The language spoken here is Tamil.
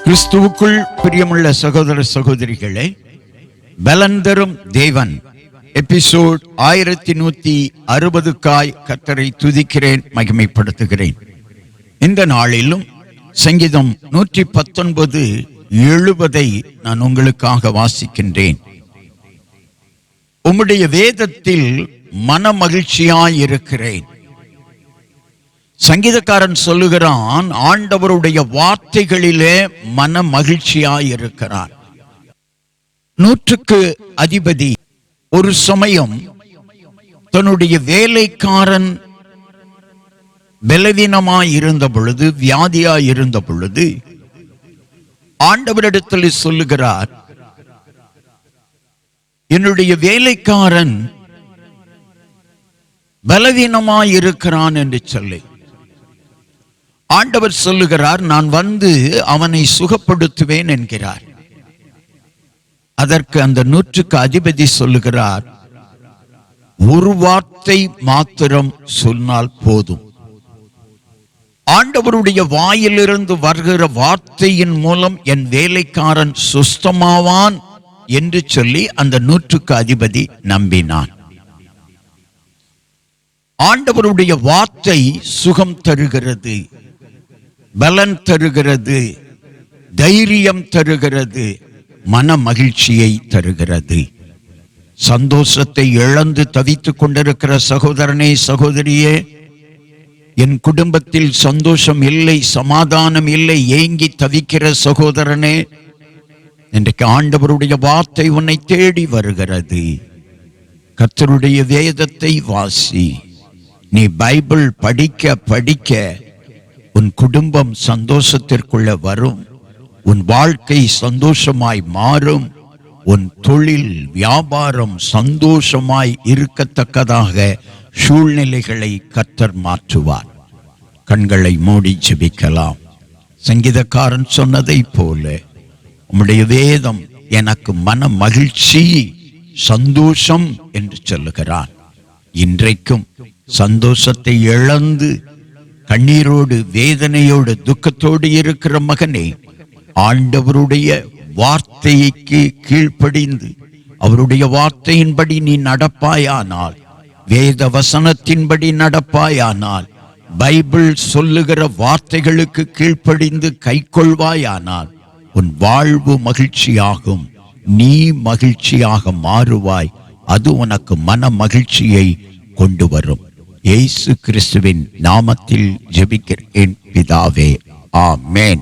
கிறிஸ்துவுக்குள் பிரியமுள்ள சகோதர சகோதரிகளே, பலந்தரும் தேவன் எபிசோட் 1160 கர்த்தரை துதிக்கிறேன், மகிமைப்படுத்துகிறேன். இந்த நாளிலும் சங்கீதம் 119:70 நான் உங்களுக்காக வாசிக்கின்றேன். உம்முடைய வேதத்தில் மன மகிழ்ச்சியாயிருக்கிறேன். சங்கீதக்காரன் சொல்லுகிறான், ஆண்டவருடைய வார்த்தைகளிலே மன மகிழ்ச்சியாயிருக்கிறான். 100க்கு அதிபதி ஒரு சமயம் தன்னுடைய வேலைக்காரன் பலவீனமாயிருந்த பொழுது, வியாதியாயிருந்த பொழுது ஆண்டவரிடத்தில் சொல்லுகிறார், என்னுடைய வேலைக்காரன் பலவீனமாயிருக்கிறான் என்று சொல்லி ஆண்டவர் சொல்லுகிறார், நான் வந்து அவனை சுகப்படுத்துவேன் என்கிறார். அதற்கு அந்த 100க்கு அதிபதி சொல்லுகிறார், ஒரு வார்த்தை மாத்திரம் சொன்னால் போதும். ஆண்டவருடைய வாயிலிருந்து வருகிற வார்த்தையின் மூலம் என் வேலைக்காரன் சுஸ்தமாவான் என்று சொல்லி அந்த 100க்கு அதிபதி நம்பினான். ஆண்டவருடைய வார்த்தை சுகம் தருகிறது, பலன் தருகிறது, தைரியம் தருகிறது, மன மகிழ்ச்சியை தருகிறது. சந்தோஷத்தை இழந்து தவித்துக் கொண்டிருக்கிற சகோதரனே, சகோதரியே, என் குடும்பத்தில் சந்தோஷம் இல்லை, சமாதானம் இல்லை, ஏங்கி தவிக்கிற சகோதரனே, இன்றைக்கு ஆண்டவருடைய வார்த்தை உன்னை தேடி வருகிறது. கர்த்தருடைய வேதத்தை வாசி. நீ பைபிள் படிக்க படிக்க உன் குடும்பம் சந்தோஷத்திற்குள்ள வரும், உன் வாழ்க்கை சந்தோஷமாய் மாறும், உன் தொழில் வியாபாரம் சந்தோஷமாய் இருக்கத்தக்கதாக சூழ்நிலைகளை கர்த்தர் மாற்றுவார். கண்களை மூடி ஜெபிக்கலாம். சங்கீதக்காரன் சொன்னதை போல உம்முடைய வேதம் எனக்கு மன மகிழ்ச்சி, சந்தோஷம் என்று சொல்லுகிறான். இன்றைக்கும் சந்தோஷத்தை இழந்து கண்ணீரோடு, வேதனையோடு, துக்கத்தோடு இருக்கிற மகனே, ஆண்டவருடைய வார்த்தைக்கு கீழ்ப்படிந்து அவருடைய வார்த்தையின்படி நீ நடப்பாயானால், வேத வசனத்தின்படி நடப்பாயானால், பைபிள் சொல்லுகிற வார்த்தைகளுக்கு கீழ்ப்படிந்து கைக்கொள்வாயானால் உன் வாழ்வு மகிழ்ச்சியாகும், நீ மகிழ்ச்சியாக மாறுவாய். அது உனக்கு மன மகிழ்ச்சியை கொண்டு வரும். இயேசு கிறிஸ்துவின் நாமத்தில் ஜெபிக்கிறேன் பிதாவே, ஆமென்.